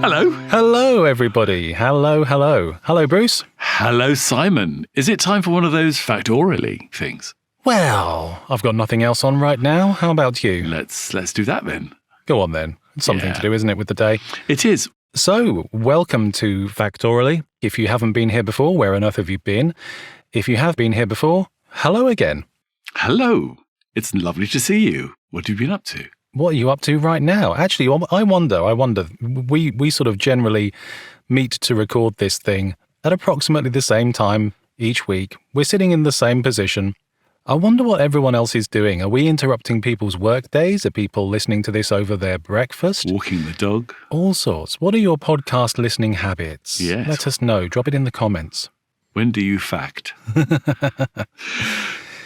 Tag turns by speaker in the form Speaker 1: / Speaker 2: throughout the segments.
Speaker 1: Hello.
Speaker 2: Hello, everybody. Hello. Hello, Bruce.
Speaker 1: Hello, Simon. Is it time for one of those Factoraly things?
Speaker 2: Well, I've got nothing else on right now. How about you?
Speaker 1: Let's do that then.
Speaker 2: Go on then. It's something to do, isn't it, with the day?
Speaker 1: It is.
Speaker 2: So, welcome to Factoraly. If you haven't been here before, where on earth have you been? If you have been here before, hello again.
Speaker 1: Hello. It's lovely to see you. What have you been up to?
Speaker 2: What are you up to right now? Actually, I wonder. We sort of generally meet to record this thing at approximately the same time each week. We're sitting in the same position. I wonder what everyone else is doing. Are we interrupting people's work days? Are people listening to this over their breakfast?
Speaker 1: Walking the dog.
Speaker 2: All sorts. What are your podcast listening habits?
Speaker 1: Yes.
Speaker 2: Let us know. Drop it in the comments.
Speaker 1: When do you fact?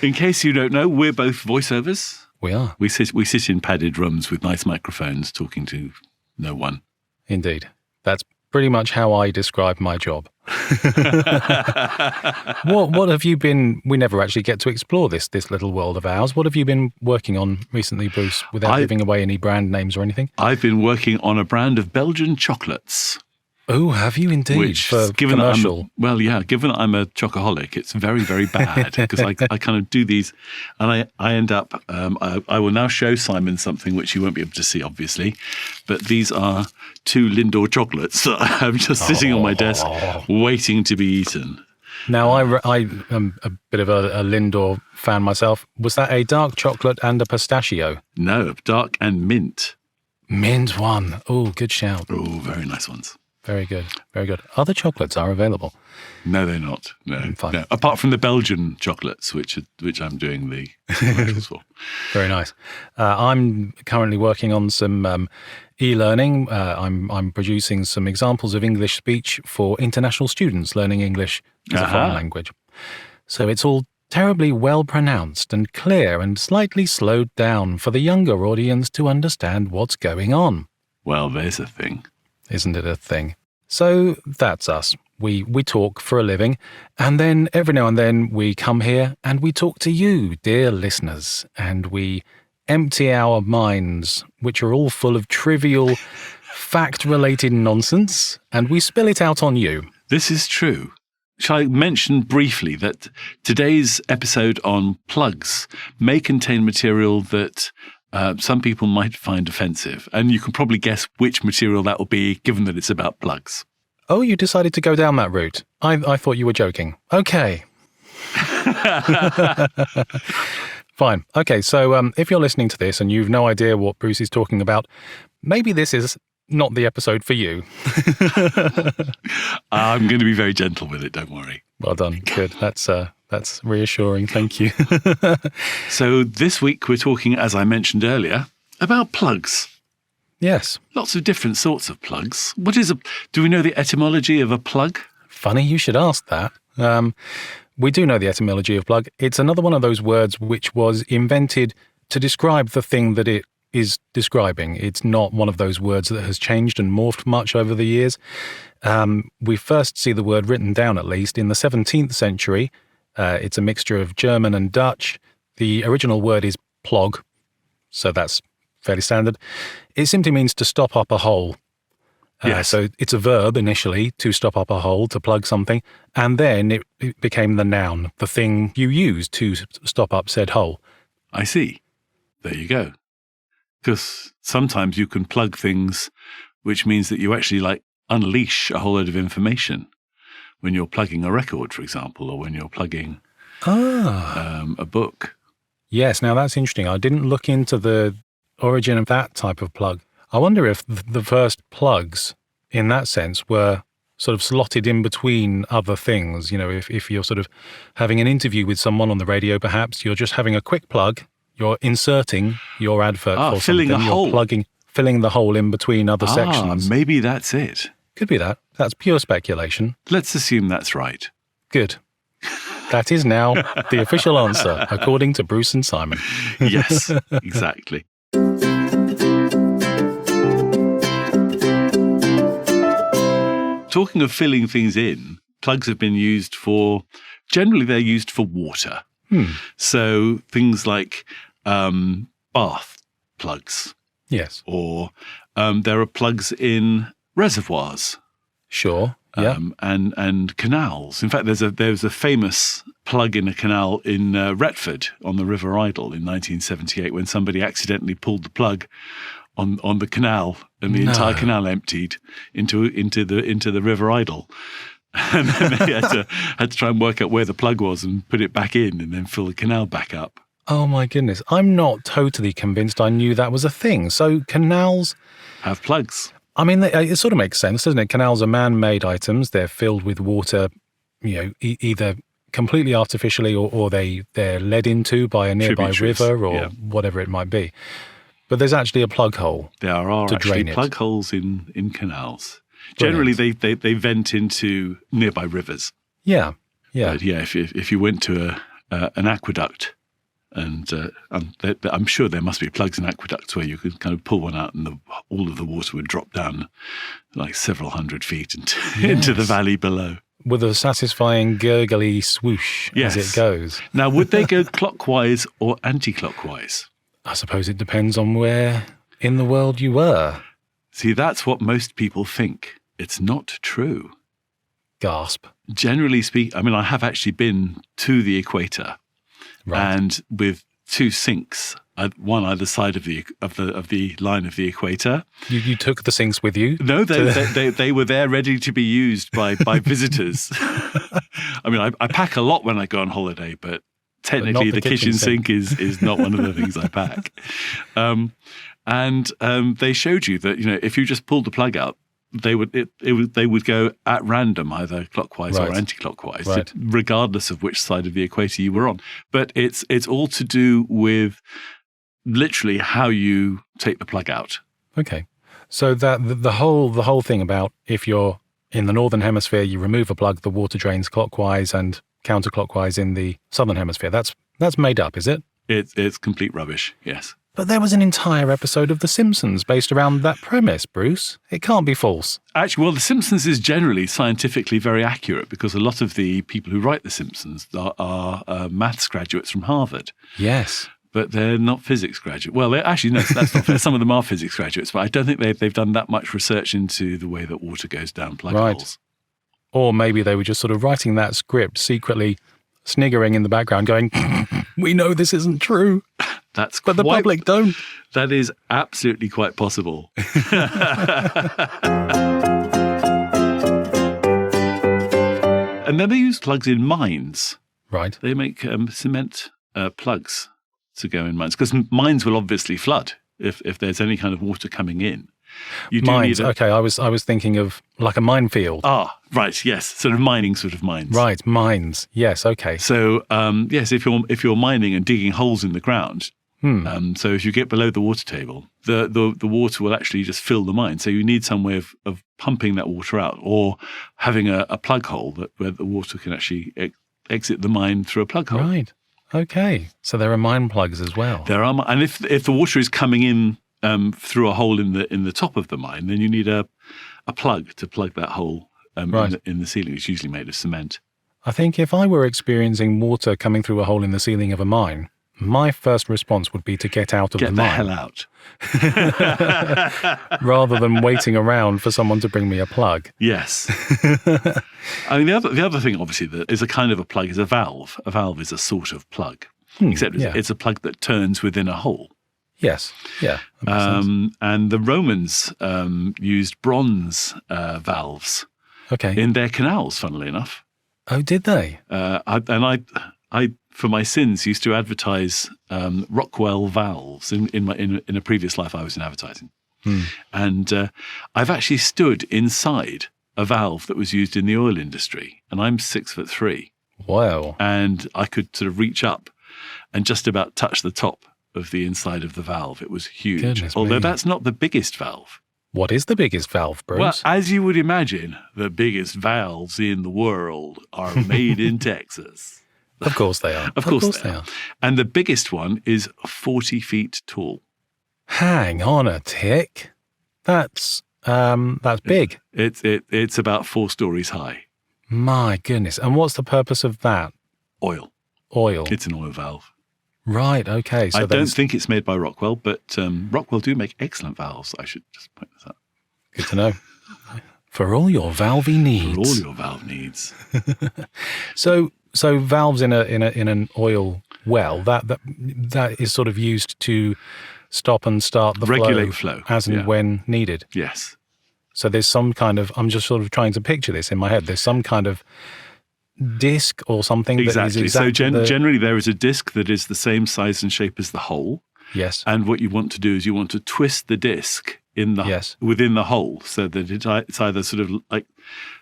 Speaker 1: In case you don't know, we're both voiceovers.
Speaker 2: We are.
Speaker 1: We sit in padded rooms with nice microphones talking to no one.
Speaker 2: Indeed. That's pretty much how I describe my job. What have you been... We never actually get to explore this little world of ours. What have you been working on recently, Bruce, without giving away any brand names or anything?
Speaker 1: I've been working on a brand of Belgian chocolates.
Speaker 2: Oh, have you indeed?
Speaker 1: Which,
Speaker 2: for
Speaker 1: given
Speaker 2: commercial?
Speaker 1: Given that I'm a chocoholic, it's very, very bad because I kind of do these and I end up, I will now show Simon something which you won't be able to see, obviously, but these are 2 Lindor chocolates that I'm just sitting on my desk waiting to be eaten.
Speaker 2: Now, I am a bit of a Lindor fan myself. Was that a dark chocolate and a pistachio?
Speaker 1: No, dark and mint.
Speaker 2: Mint one. Oh, good shout.
Speaker 1: Oh, very nice ones.
Speaker 2: Very good. Very good. Other chocolates are available.
Speaker 1: No, they're not. No.
Speaker 2: Fine.
Speaker 1: No. Apart from the Belgian chocolates, which I'm doing the commercials for.
Speaker 2: Very nice. I'm currently working on some e-learning. I'm producing some examples of English speech for international students learning English as a foreign language. So it's all terribly well pronounced and clear and slightly slowed down for the younger audience to understand what's going on.
Speaker 1: Well, there's a thing.
Speaker 2: Isn't it a thing? So that's us. We talk for a living, and then every now and then we come here and we talk to you, dear listeners, and we empty our minds, which are all full of trivial, fact-related nonsense, and we spill it out on you.
Speaker 1: This is true. Shall I mention briefly that today's episode on plugs may contain material that some people might find offensive, and you can probably guess which material that will be, given that it's about plugs.
Speaker 2: Oh, you decided to go down that route. I thought you were joking. Okay. Fine. Okay, so if you're listening to this and you've no idea what Bruce is talking about, maybe this is not the episode for you.
Speaker 1: I'm going to be very gentle with it, don't worry.
Speaker 2: Well done. Good. That's reassuring. Thank you.
Speaker 1: So this week we're talking, as I mentioned earlier, about plugs.
Speaker 2: Yes.
Speaker 1: Lots of different sorts of plugs. Do we know the etymology of a plug?
Speaker 2: Funny you should ask that. We do know the etymology of plug. It's another one of those words which was invented to describe the thing that it is describing. It's not one of those words that has changed and morphed much over the years. We first see the word written down, at least, in the 17th century. It's a mixture of German and Dutch. The original word is plog, so that's fairly standard. It simply means to stop up a hole.
Speaker 1: Yes.
Speaker 2: So it's a verb initially, to stop up a hole, to plug something, and then it became the noun, the thing you use to stop up said hole.
Speaker 1: I see. There you go. Because sometimes you can plug things, which means that you actually unleash a whole load of information when you're plugging a record, for example, or when you're plugging a book. Yes,
Speaker 2: now that's interesting. I didn't look into the origin of that type of plug. I wonder if the first plugs, in that sense, were sort of slotted in between other things. You know, if you're sort of having an interview with someone on the radio, perhaps, you're just having a quick plug, you're inserting your advert for
Speaker 1: filling
Speaker 2: something,
Speaker 1: a hole.
Speaker 2: You're filling the hole in between other sections.
Speaker 1: Maybe that's it.
Speaker 2: Could be that. That's pure speculation.
Speaker 1: Let's assume that's right.
Speaker 2: Good. That is now the official answer, according to Bruce and Simon.
Speaker 1: Yes, exactly. Talking of filling things in, plugs have been used generally they're used for water. So things like bath plugs.
Speaker 2: Yes.
Speaker 1: Or there are plugs in reservoirs.
Speaker 2: Sure. Yeah.
Speaker 1: And canals. In fact, there's a famous plug in a canal in Retford on the River Idle in 1978 when somebody accidentally pulled the plug on the canal and the entire canal emptied into the River Idle. And then they had to try and work out where the plug was and put it back in and then fill the canal back up.
Speaker 2: Oh my goodness. I'm not totally convinced I knew that was a thing. So canals
Speaker 1: have plugs.
Speaker 2: I mean, it sort of makes sense, doesn't it? Canals are man-made items. They're filled with water, either completely artificially or they're led into by a nearby river or whatever it might be. But there's actually a plug hole.
Speaker 1: There are actually plug holes in canals. Generally, they vent into nearby rivers.
Speaker 2: Yeah.
Speaker 1: But if you went to an aqueduct, and I'm sure there must be plugs in aqueducts where you could kind of pull one out and all of the water would drop down like several hundred feet into the valley below.
Speaker 2: With a satisfying gurgly swoosh as it goes.
Speaker 1: Now, would they go clockwise or anti-clockwise?
Speaker 2: I suppose it depends on where in the world you were.
Speaker 1: See, that's what most people think. It's not true.
Speaker 2: Gasp.
Speaker 1: Generally speaking, I mean, I have actually been to the equator. Right. And with two sinks, one either side of the line of the equator.
Speaker 2: You took the sinks with you?
Speaker 1: No, they were there ready to be used by visitors. I mean, I pack a lot when I go on holiday, but technically the kitchen sink is not one of the things I pack. And they showed you that if you just pulled the plug out, they would go at random, either clockwise or anti-clockwise, regardless of which side of the equator you were on. But it's all to do with literally how you take the plug out.
Speaker 2: Okay, so that the whole thing about if you're in the northern hemisphere, you remove a plug, the water drains clockwise and counterclockwise in the southern hemisphere. That's made up, is it?
Speaker 1: It's complete rubbish. Yes.
Speaker 2: But there was an entire episode of The Simpsons based around that premise, Bruce. It can't be false.
Speaker 1: Actually, well, The Simpsons is generally scientifically very accurate because a lot of the people who write The Simpsons are maths graduates from Harvard.
Speaker 2: Yes.
Speaker 1: But they're not physics graduates. Well, actually, no, that's not fair. Some of them are physics graduates, but I don't think they've done that much research into the way that water goes down plug holes.
Speaker 2: Or maybe they were just sort of writing that script secretly, sniggering in the background, going, we know this isn't true. But the public don't.
Speaker 1: That is absolutely quite possible. And then they use plugs in mines.
Speaker 2: Right.
Speaker 1: They make cement plugs to go in mines, because mines will obviously flood if there's any kind of water coming in.
Speaker 2: Mines. Okay, I was thinking of like a minefield.
Speaker 1: Ah, right. Yes, sort of mining sort of mines.
Speaker 2: Right, mines. Yes. Okay.
Speaker 1: So yes, if you're mining and digging holes in the ground. So if you get below the water table, the water will actually just fill the mine. So you need some way of pumping that water out, or having a plug hole where the water can actually exit the mine through a plug hole.
Speaker 2: Right. Okay. So there are mine plugs as well.
Speaker 1: There are, and if the water is coming in through a hole in the top of the mine, then you need a plug to plug that hole in the ceiling. It's usually made of cement.
Speaker 2: I think if I were experiencing water coming through a hole in the ceiling of a mine, my first response would be to get out of the mine.
Speaker 1: Get the hell
Speaker 2: out. Rather than waiting around for someone to bring me a plug.
Speaker 1: Yes. I mean, the other thing, obviously, that is a kind of a plug is a valve. A valve is a sort of plug, except it's a plug that turns within a hole.
Speaker 2: Yes. Yeah.
Speaker 1: And the Romans used bronze valves in their canals, funnily enough.
Speaker 2: Oh, did they?
Speaker 1: I for my sins, used to advertise Rockwell valves. In a previous life, I was in advertising. And I've actually stood inside a valve that was used in the oil industry, and I'm 6'3".
Speaker 2: Wow.
Speaker 1: And I could sort of reach up and just about touch the top of the inside of the valve. It was huge.
Speaker 2: Goodness
Speaker 1: Although
Speaker 2: me.
Speaker 1: That's not the biggest valve.
Speaker 2: What is the biggest valve, Bruce?
Speaker 1: Well, as you would imagine, the biggest valves in the world are made in Texas.
Speaker 2: Of course they are.
Speaker 1: Of course they are. And the biggest one is 40 feet tall.
Speaker 2: Hang on a tick. That's big.
Speaker 1: It's about 4 stories high.
Speaker 2: My goodness. And what's the purpose of that?
Speaker 1: Oil.
Speaker 2: It's
Speaker 1: an oil valve.
Speaker 2: Right, okay. So
Speaker 1: I don't think it's made by Rockwell, but Rockwell do make excellent valves. I should just point this out.
Speaker 2: Good to know. For all your valvey needs.
Speaker 1: For all your valve needs.
Speaker 2: So valves in an oil well, that is sort of used to stop and start the
Speaker 1: Regulate flow.
Speaker 2: as and when needed.
Speaker 1: Yes.
Speaker 2: So there's some kind of, I'm just sort of trying to picture this in my head. There's some kind of disc or something.
Speaker 1: Exactly.
Speaker 2: That is exactly
Speaker 1: So generally there is a disc that is the same size and shape as the hole.
Speaker 2: Yes.
Speaker 1: And what you want to do is you want to twist the disc within the hole so that it's either sort of like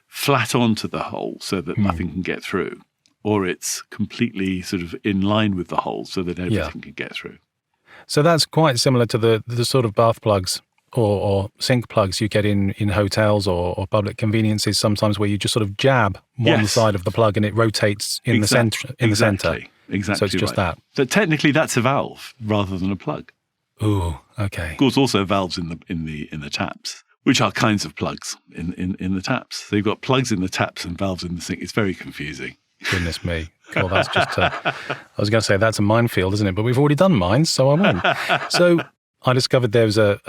Speaker 1: flat onto the hole so that nothing can get through, or it's completely sort of in line with the hole so that everything can get through.
Speaker 2: So that's quite similar to the sort of bath plugs or sink plugs you get in hotels or public conveniences sometimes, where you just sort of jab one side of the plug and it rotates in the center.
Speaker 1: Exactly.
Speaker 2: So it's just that.
Speaker 1: So technically that's a valve rather than a plug.
Speaker 2: Ooh, okay.
Speaker 1: Of course, also valves in the taps, which are kinds of plugs in the taps. So you've got plugs in the taps and valves in the sink. It's very confusing.
Speaker 2: Goodness me. Well, that's just I was going to say that's a minefield, isn't it? But we've already done mine, so I won't. So I discovered there was a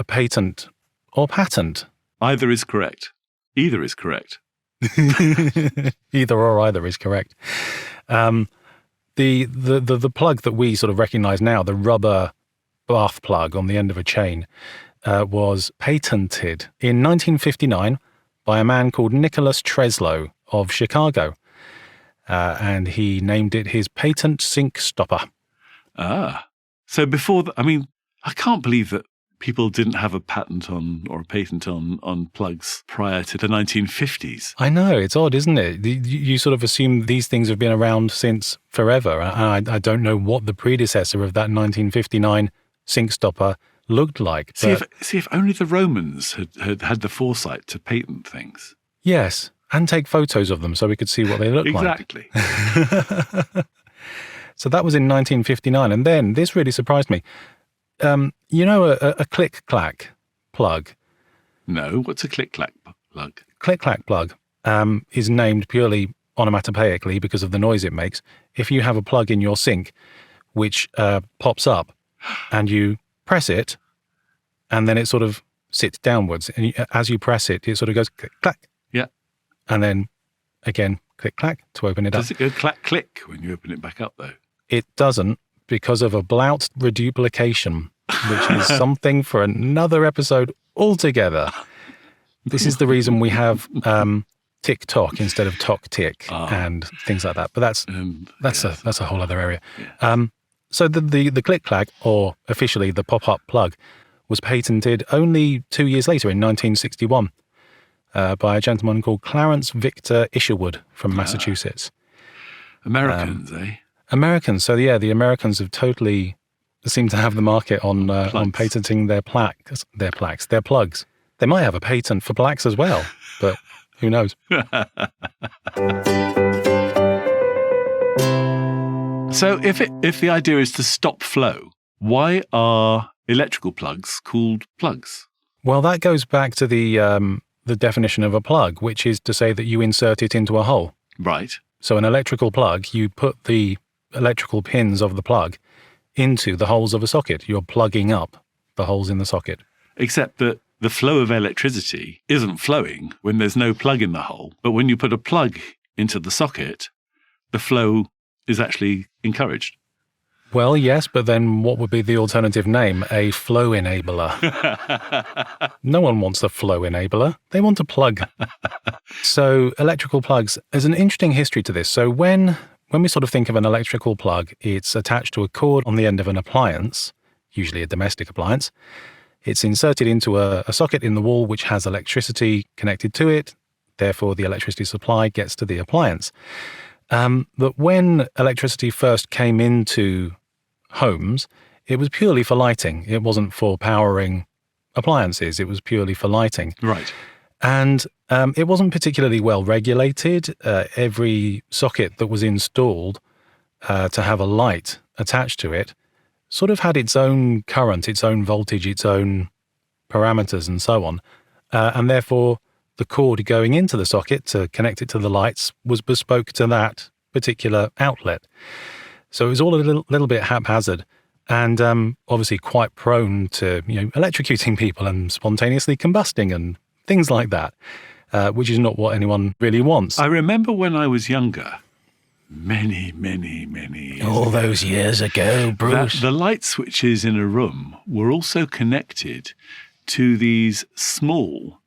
Speaker 2: patent or patent.
Speaker 1: Either is correct. Either is correct.
Speaker 2: Either or either is correct. The plug that we sort of recognize now, the rubber bath plug on the end of a chain, was patented in 1959 by a man called Nicholas Treslow of Chicago. And he named it his patent sink stopper.
Speaker 1: So before I can't believe that people didn't have a patent or a patent on plugs prior to the 1950s.
Speaker 2: I know, it's odd, isn't it? You sort of assume these things have been around since forever. I don't know what the predecessor of that 1959 sink stopper looked like.
Speaker 1: See if only the Romans had the foresight to patent things.
Speaker 2: Yes, and take photos of them so we could see what they look like.
Speaker 1: Exactly.
Speaker 2: So that was in 1959. And then this really surprised me. A click-clack plug?
Speaker 1: No, what's a click-clack plug?
Speaker 2: Click-clack plug is named purely onomatopoeically because of the noise it makes. If you have a plug in your sink which pops up and you press it, and then it sort of sits downwards, and as you press it, it sort of goes click-clack.
Speaker 1: Yeah.
Speaker 2: And then again, click-clack to open it up.
Speaker 1: Does it go clack-click when you open it back up, though?
Speaker 2: It doesn't, because of a blout reduplication, which is something for another episode altogether. This is the reason we have tick-tock instead of tock-tick and things like that. But that's a whole other area. Yeah. So the click-clack, or officially the pop-up plug, was patented only 2 years later in 1961 by a gentleman called Clarence Victor Isherwood from Massachusetts.
Speaker 1: Americans, eh?
Speaker 2: Americans. So yeah, the Americans have totally seem to have the market on patenting their plugs. They might have a patent for plaques as well, but who knows?
Speaker 1: So if the idea is to stop flow, why are electrical plugs called plugs?
Speaker 2: Well, that goes back to the definition of a plug, which is to say that you insert it into a hole.
Speaker 1: Right.
Speaker 2: So an electrical plug, you put the electrical pins of the plug into the holes of a socket. You're plugging up the holes in the socket. Except
Speaker 1: that the flow of electricity isn't flowing when there's no plug in the hole. But when you put a plug into the socket, the flow is actually encouraged.
Speaker 2: Well, yes, but then what would be the alternative name? A flow enabler. No one wants a flow enabler. They want a plug. So electrical plugs, there's an interesting history to this. So when we sort of think of an electrical plug, it's attached to a cord on the end of an appliance, usually a domestic appliance. It's inserted into a socket in the wall which has electricity connected to it. Therefore, the electricity supply gets to the appliance. But when electricity first came into homes, it was purely for lighting. It wasn't for powering appliances. It was purely for lighting.
Speaker 1: Right.
Speaker 2: And it wasn't particularly well regulated. Every socket that was installed to have a light attached to it sort of had its own current, its own voltage, its own parameters and so on. And therefore, the cord going into the socket to connect it to the lights was bespoke to that particular outlet. So it was all a little bit haphazard and obviously quite prone to electrocuting people and spontaneously combusting and things like that. which is not what anyone really wants.
Speaker 1: I remember when I was younger, many years
Speaker 2: All
Speaker 1: ago,
Speaker 2: those years ago,
Speaker 1: that
Speaker 2: Bruce.
Speaker 1: the light switches in a room were also connected to these small,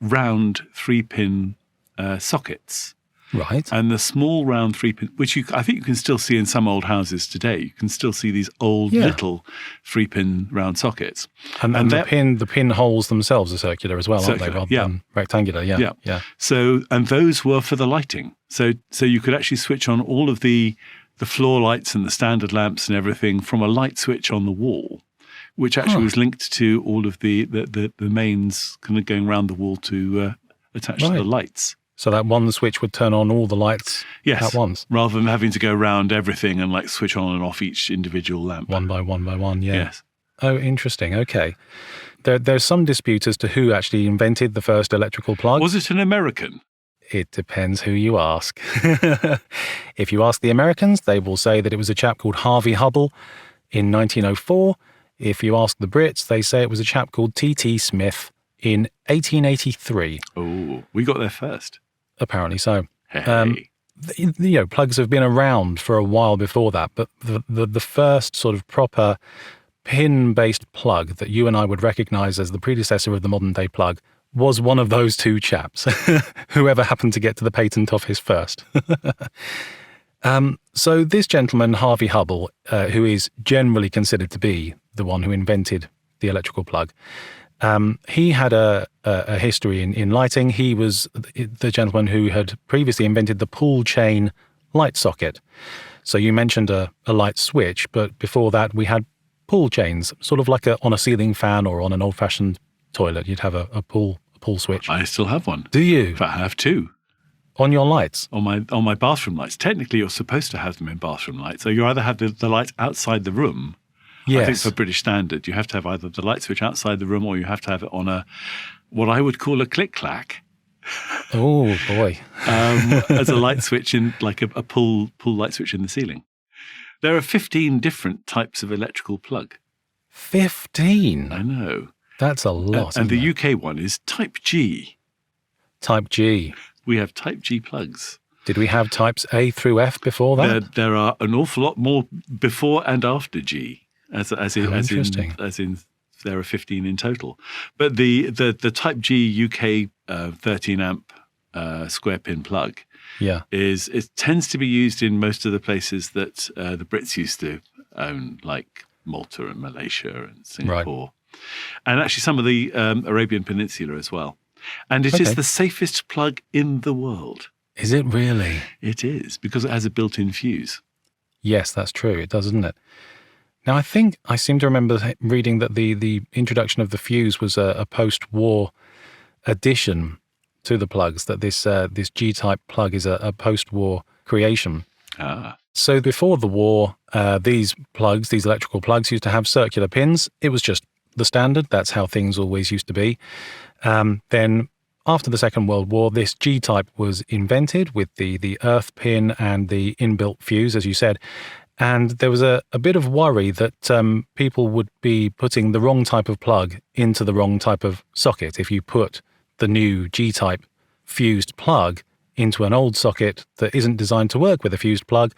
Speaker 1: round 3-pin sockets.
Speaker 2: Right.
Speaker 1: And the small round 3-pin, which I think you can still see in some old houses today. You can still see these old little 3-pin round sockets.
Speaker 2: And the pin holes themselves are circular as well, aren't they? Rather than rectangular. Yeah.
Speaker 1: So, and those were for the lighting. So you could actually switch on all of the floor lights and the standard lamps and everything from a light switch on the wall, which actually was linked to all of the mains kind of going around the wall to attach to the lights.
Speaker 2: So that one switch would turn on all the lights at once?
Speaker 1: Rather than having to go around everything and like switch on and off each individual lamp.
Speaker 2: One by one, yeah.
Speaker 1: Yes.
Speaker 2: Oh, interesting. Okay. There's some dispute as to who actually invented the first electrical plug.
Speaker 1: Was it an American?
Speaker 2: It depends who you ask. If you ask the Americans, they will say that it was a chap called Harvey Hubble in 1904. If you ask the Brits, they say it was a chap called T.T. Smith in 1883.
Speaker 1: Oh, we got there first.
Speaker 2: Apparently so.
Speaker 1: Hey.
Speaker 2: Plugs have been around for a while before that, but the first sort of proper pin-based plug that you and I would recognize as the predecessor of the modern-day plug was one of those two chaps, whoever happened to get to the patent office first. So this gentleman, Harvey Hubble, who is generally considered to be the one who invented the electrical plug, he had a history in lighting. He was the gentleman who had previously invented the pull chain light socket. So you mentioned a light switch, but before that we had pull chains, sort of like on a ceiling fan or on an old-fashioned toilet. You'd have a pull switch.
Speaker 1: I still have one.
Speaker 2: Do you?
Speaker 1: In fact, I have two.
Speaker 2: On your lights?
Speaker 1: On my bathroom lights. Technically, you're supposed to have them in bathroom lights. So you either have the light outside the room.
Speaker 2: Yes.
Speaker 1: I think for British standard, you have to have either the light switch outside the room or you have to have it on what I would call a click-clack.
Speaker 2: Oh, boy.
Speaker 1: As a light switch in, like a pull light switch in the ceiling. There are 15 different types of electrical plug.
Speaker 2: 15?
Speaker 1: I know.
Speaker 2: That's a lot.
Speaker 1: And the UK one is Type G.
Speaker 2: Type G.
Speaker 1: We have Type G plugs.
Speaker 2: Did we have types A through F before that?
Speaker 1: There are an awful lot more before and after G. As in there are 15 in total. But the Type G UK 13 amp square pin plug it tends to be used in most of the places that the Brits used to own, like Malta and Malaysia and Singapore. Right. And actually some of the Arabian Peninsula as well. And it is the safest plug in the world.
Speaker 2: Is it really?
Speaker 1: It is, because it has a built-in fuse.
Speaker 2: Yes, that's true. It does, isn't it? Now, I seem to remember reading that the introduction of the fuse was a post-war addition to the plugs, that this G-type plug is a post-war creation.
Speaker 1: Ah.
Speaker 2: So before the war, these electrical plugs used to have circular pins. It was just the standard. That's how things always used to be. Then after the Second World War, this G-type was invented with the earth pin and the inbuilt fuse, as you said. And there was a bit of worry that people would be putting the wrong type of plug into the wrong type of socket. If you put the new G-type fused plug into an old socket that isn't designed to work with a fused plug,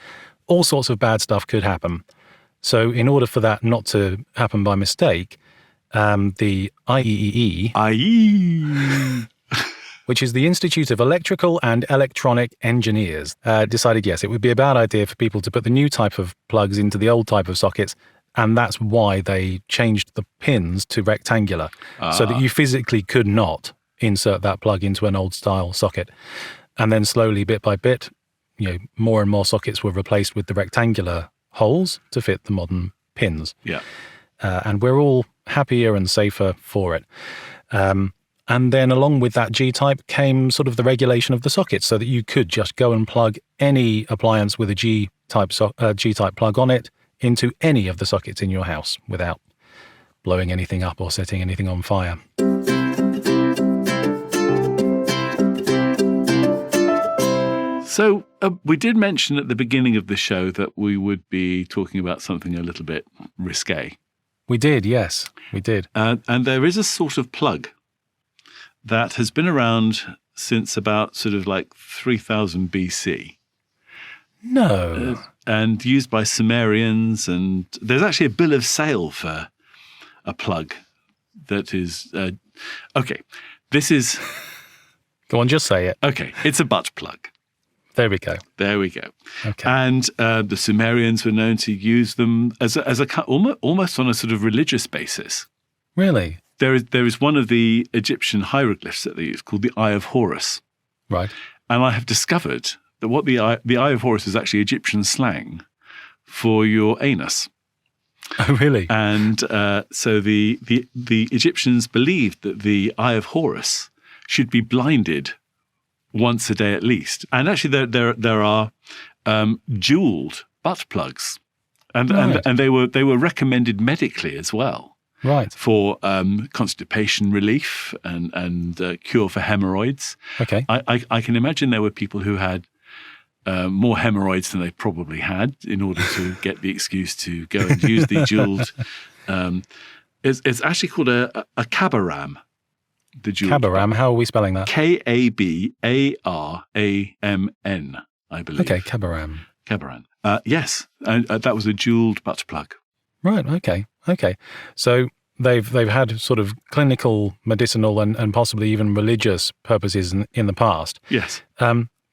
Speaker 2: all sorts of bad stuff could happen. So in order for that not to happen by mistake, the IEEE, which is the Institute of Electrical and Electronic Engineers, decided, yes, it would be a bad idea for people to put the new type of plugs into the old type of sockets, and that's why they changed the pins to rectangular, so that you physically could not insert that plug into an old-style socket. And then slowly, bit by bit, more and more sockets were replaced with the rectangular holes to fit the modern pins.
Speaker 1: Yeah.
Speaker 2: And we're all happier and safer for it. And then along with that G-type came sort of the regulation of the sockets, so that you could just go and plug any appliance with a G-type plug on it into any of the sockets in your house without blowing anything up or setting anything on fire.
Speaker 1: So we did mention at the beginning of the show that we would be talking about something a little bit risque.
Speaker 2: We did, yes, we did.
Speaker 1: And there is a sort of plug that has been around since about sort of like 3000 BC.
Speaker 2: No.
Speaker 1: And used by Sumerians. And there's actually a bill of sale for a plug that is... okay, this is...
Speaker 2: Go on, just say it.
Speaker 1: Okay, it's a butt plug.
Speaker 2: There we go.
Speaker 1: There we go.
Speaker 2: Okay.
Speaker 1: And the Sumerians were known to use them as almost on a sort of religious basis.
Speaker 2: Really?
Speaker 1: There is one of the Egyptian hieroglyphs that they use called the Eye of Horus.
Speaker 2: Right.
Speaker 1: And I have discovered that what the Eye of Horus is actually Egyptian slang for your anus.
Speaker 2: Oh, really?
Speaker 1: And so the Egyptians believed that the Eye of Horus should be blinded once a day at least. And actually there are jeweled butt plugs. And they were recommended medically as well.
Speaker 2: Right.
Speaker 1: For constipation relief and cure for hemorrhoids.
Speaker 2: Okay.
Speaker 1: I can imagine there were people who had more hemorrhoids than they probably had in order to get the excuse to go and use the jeweled. It's actually called a cabaram. The jeweled
Speaker 2: Cabaram, how are we spelling that?
Speaker 1: Kabaramn, I believe.
Speaker 2: Okay, cabaram.
Speaker 1: Cabaram. Yes, and that was a jeweled butt plug.
Speaker 2: Right, okay. So they've had sort of clinical, medicinal, and possibly even religious purposes in the past.
Speaker 1: Yes.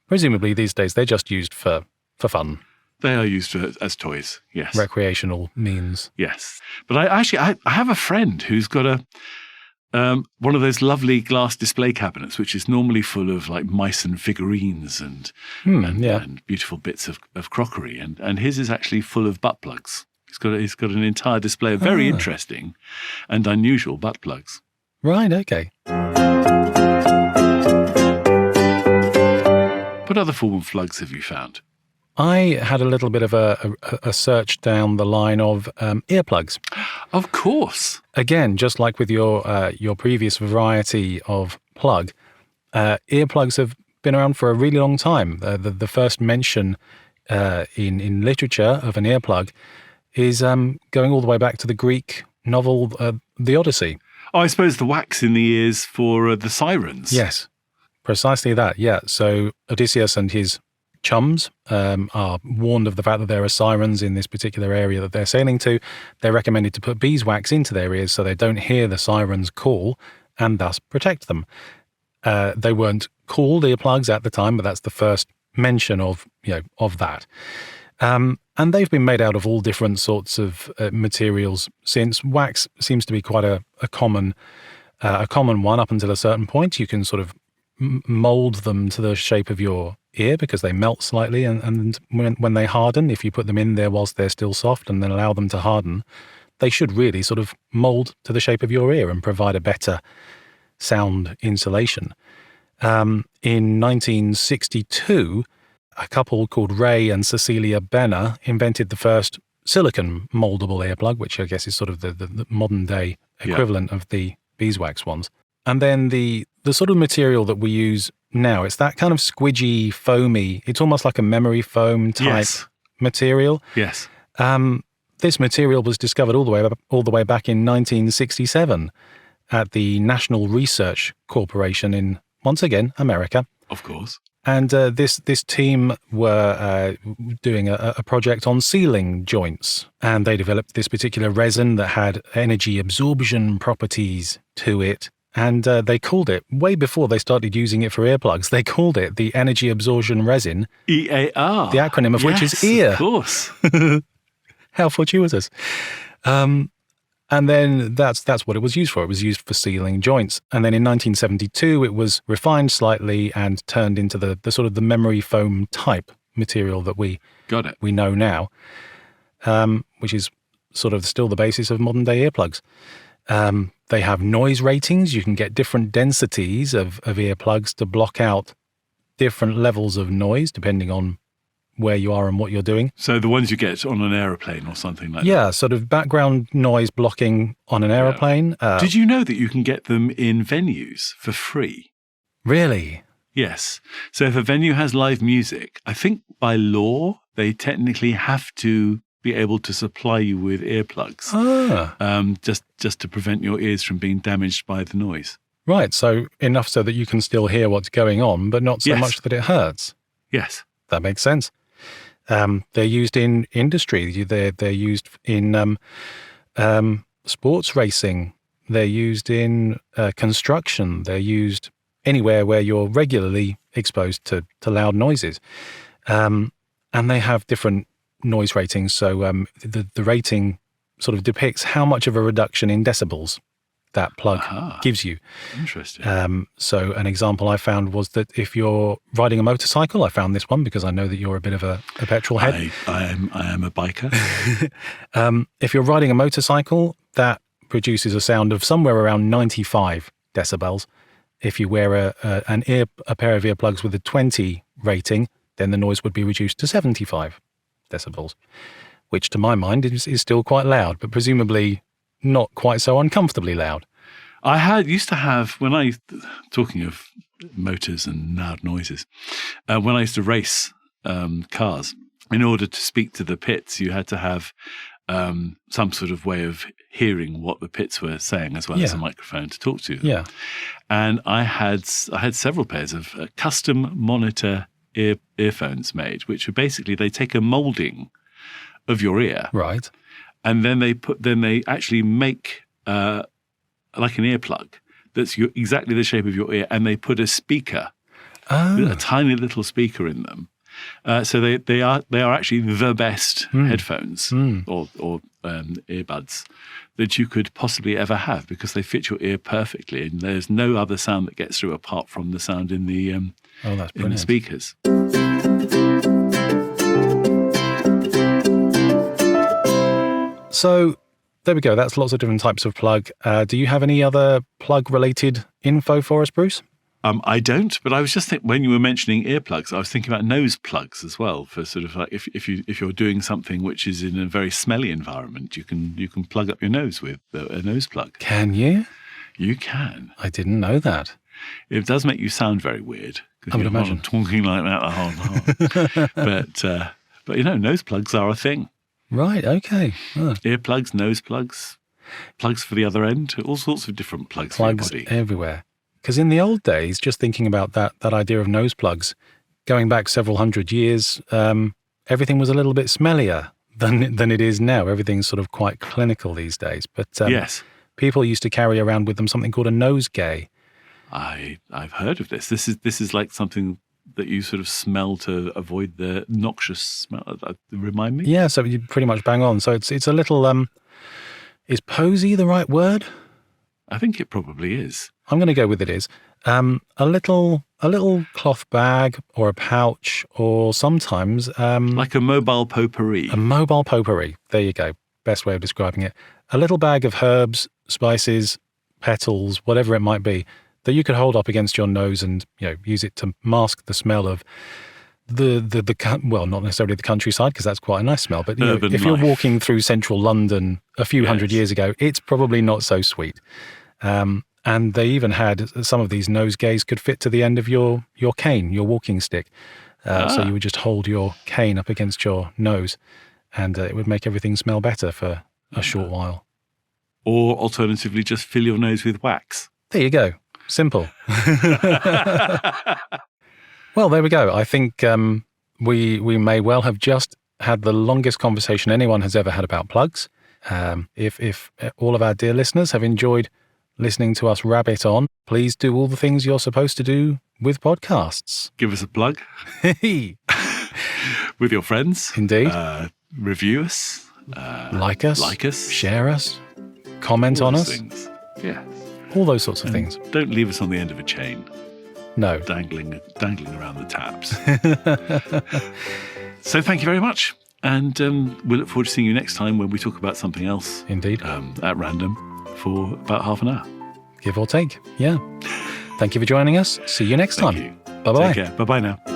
Speaker 2: Presumably these days they're just used for fun.
Speaker 1: They are used as toys, yes.
Speaker 2: Recreational means.
Speaker 1: Yes. But I have a friend who's got one of those lovely glass display cabinets, which is normally full of like mice and figurines and beautiful bits of crockery. And his is actually full of butt plugs. He's got an entire display of very interesting and unusual butt plugs.
Speaker 2: Right, okay.
Speaker 1: What other form of plugs have you found?
Speaker 2: I had a little bit of a search down the line of earplugs.
Speaker 1: Of course.
Speaker 2: Again, just like with your previous variety of plug, earplugs have been around for a really long time. The first mention in literature of an earplug is going all the way back to the Greek novel The Odyssey.
Speaker 1: Oh, I suppose the wax in the ears for the sirens.
Speaker 2: Yes, precisely that, yeah. So Odysseus and his chums are warned of the fact that there are sirens in this particular area that they're sailing to. They're recommended to put beeswax into their ears so they don't hear the sirens call and thus protect them. They weren't called earplugs at the time, but that's the first mention of that. And they've been made out of all different sorts of materials since. Wax seems to be quite a common one up until a certain point. You can sort of mold them to the shape of your ear because they melt slightly, and when they harden, if you put them in there whilst they're still soft and then allow them to harden, they should really sort of mold to the shape of your ear and provide a better sound insulation. In 1962, a couple called Ray and Cecilia Benner invented the first silicon moldable earplug, which I guess is sort of the modern day equivalent of the beeswax ones. And then the sort of material that we use now, it's that kind of squidgy, foamy, it's almost like a memory foam type material.
Speaker 1: Yes.
Speaker 2: This material was discovered all the way back in 1967 at the National Research Corporation in, once again, America.
Speaker 1: Of course.
Speaker 2: And this team were doing a project on sealing joints, and they developed this particular resin that had energy absorption properties to it. And they called it, way before they started using it for earplugs, they called it the energy absorption resin.
Speaker 1: EAR.
Speaker 2: The acronym of which is ear.
Speaker 1: Of course.
Speaker 2: How fortuitous. And then that's what it was used for. It was used for sealing joints. And then in 1972, it was refined slightly and turned into the sort of the memory foam type material that we know now, which is sort of still the basis of modern day earplugs. They have noise ratings. You can get different densities of earplugs to block out different levels of noise depending on where you are and what you're doing.
Speaker 1: So the ones you get on an aeroplane or something like that?
Speaker 2: Yeah, sort of background noise blocking on an aeroplane.
Speaker 1: Did you know that you can get them in venues for free?
Speaker 2: Really?
Speaker 1: Yes. So if a venue has live music, I think by law, they technically have to be able to supply you with earplugs, just to prevent your ears from being damaged by the noise.
Speaker 2: Right, so enough so that you can still hear what's going on, but not so
Speaker 1: Yes.
Speaker 2: much that it hurts.
Speaker 1: Yes.
Speaker 2: That makes sense. They're used in industry. They're used in sports racing. They're used in construction. They're used anywhere where you're regularly exposed to loud noises. And they have different noise ratings. So the rating sort of depicts how much of a reduction in decibels that plug gives you.
Speaker 1: Interesting.
Speaker 2: So an example I found was that if you're riding a motorcycle, I found this one because I know that you're a bit of a petrol head.
Speaker 1: I am a biker.
Speaker 2: If you're riding a motorcycle, that produces a sound of somewhere around 95 decibels. If you wear a pair of earplugs with a 20 rating, then the noise would be reduced to 75 decibels, which to my mind is still quite loud, but presumably not quite so uncomfortably loud.
Speaker 1: Used to have, talking of motors and loud noises, when I used to race cars, in order to speak to the pits, you had to have some sort of way of hearing what the pits were saying, as well as a microphone to talk to them.
Speaker 2: Yeah.
Speaker 1: And I had several pairs of custom monitor earphones made, which are basically, they take a molding of your ear.
Speaker 2: Right.
Speaker 1: And then they actually make like an earplug that's exactly the shape of your ear, and they put a speaker, a tiny little speaker in them. So they are actually the best headphones or earbuds that you could possibly ever have, because they fit your ear perfectly, and there's no other sound that gets through apart from the sound in the
Speaker 2: that's
Speaker 1: in the speakers.
Speaker 2: So there we go. That's lots of different types of plug. Do you have any other plug-related info for us, Bruce?
Speaker 1: I don't, but I was just thinking, when you were mentioning earplugs, I was thinking about nose plugs as well, for sort of like if you're doing something which is in a very smelly environment, you can plug up your nose with a nose plug.
Speaker 2: Can you?
Speaker 1: You can.
Speaker 2: I didn't know that.
Speaker 1: It does make you sound very weird.
Speaker 2: I would imagine.
Speaker 1: Talking like that the whole time. but nose plugs are a thing.
Speaker 2: Right, okay.
Speaker 1: Earplugs, nose plugs, plugs for the other end, all sorts of different plugs for your body.
Speaker 2: Everywhere. Because in the old days, just thinking about that idea of nose plugs, going back several hundred years, everything was a little bit smellier than it is now. Everything's sort of quite clinical these days. But
Speaker 1: yes,
Speaker 2: people used to carry around with them something called a nosegay.
Speaker 1: I've heard of this. This is like something that you sort of smell to avoid the noxious smell. Remind me?
Speaker 2: Yeah, so you pretty much bang on. So it's a little, is posy the right word?
Speaker 1: I think it probably is.
Speaker 2: I'm going to go with it is. A little cloth bag or a pouch, or sometimes
Speaker 1: like a mobile potpourri.
Speaker 2: A mobile potpourri. There you go. Best way of describing it. A little bag of herbs, spices, petals, whatever it might be, that you could hold up against your nose and use it to mask the smell of not necessarily the countryside, because that's quite a nice smell, but if you're walking through central London a few hundred years ago, it's probably not so sweet. And they even had some of these nosegays could fit to the end of your cane, your walking stick. So you would just hold your cane up against your nose, and it would make everything smell better for a short while.
Speaker 1: Or alternatively, just fill your nose with wax.
Speaker 2: There you go. Simple. Well, there we go. I think we may well have just had the longest conversation anyone has ever had about plugs. If all of our dear listeners have enjoyed listening to us rabbit on, please do all the things you're supposed to do with podcasts.
Speaker 1: Give us a plug. With your friends.
Speaker 2: Indeed.
Speaker 1: Review us.
Speaker 2: Like us. Share us. Comment on us.
Speaker 1: Things. Yeah.
Speaker 2: All those sorts of things.
Speaker 1: Don't leave us on the end of a chain.
Speaker 2: No.
Speaker 1: Dangling around the taps. So thank you very much. And we look forward to seeing you next time when we talk about something else.
Speaker 2: Indeed.
Speaker 1: At random for about half an hour.
Speaker 2: Give or take. Yeah. Thank you for joining us. See you next time.
Speaker 1: Thank you.
Speaker 2: Bye-bye.
Speaker 1: Take care. Bye-bye now.